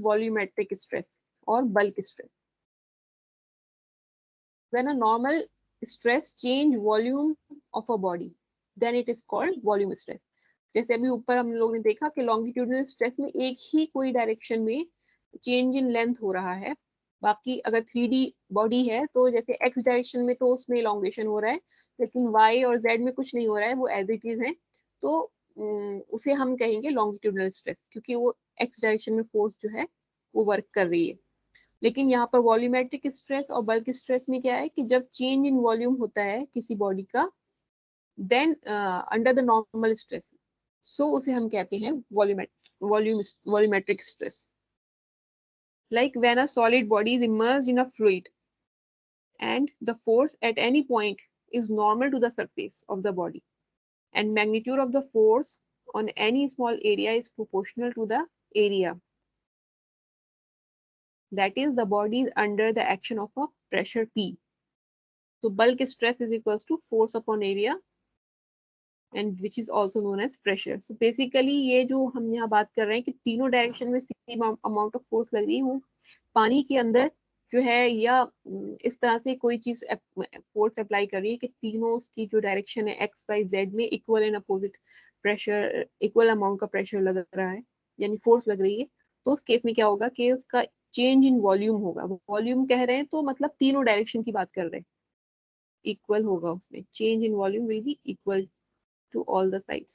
volumetric stress or bulk stress. When a normal stress change volume of a body, then it is called volume stress. जैसे अभी ऊपर हम लोग ने देखा कि लॉन्गिट्यूडनल स्ट्रेस में एक ही कोई डायरेक्शन में चेंज इन लेंथ हो रहा है, बाकी अगर 3D बॉडी है तो जैसे एक्स डायरेक्शन में तो उसमें इलोंगेशन हो रहा है, लेकिन वाई और जेड में कुछ नहीं हो रहा है, वो एज इट इज है, तो उसे हम कहेंगे लॉन्गिट्यूडनल स्ट्रेस, क्योंकि वो एक्स डायरेक्शन में फोर्स जो है वो वर्क कर रही है। लेकिन यहाँ पर वॉल्यूमेट्रिक स्ट्रेस और बल्क स्ट्रेस में क्या है कि जब चेंज इन वॉल्यूम होता है किसी बॉडी का, then under the normal stress, so उसे हम कहते हैं volumetric stress. Like when a solid body is immersed in a fluid and the force at any point is normal to the surface of the body, and magnitude of the force on any small area is proportional to the area, that is the body is under the action of a pressure P. So bulk stress is equals to force upon area and which is also known as pressure. So basically ये जो हम यहाँ बात कर रहे हैं कि तीनों डायरेक्शन में सेम अमाउंट ऑफ फोर्स लग रही है, वो पानी के अंदर जो है या इस तरह से कोई चीज फोर्स अप्लाई कर रही है कि तीनों उसकी जो डायरेक्शन है एक्स वाई जेड में equal and opposite pressure, equal amount का प्रेशर लग रहा है, यानी फोर्स लग रही है, तो उस केस में क्या होगा कि उसका चेंज इन वॉल्यूम होगा। वॉल्यूम कह रहे हैं तो मतलब तीनों डायरेक्शन की बात कर रहे हैं, इक्वल होगा उसमें, change in volume will be equal to all the sides.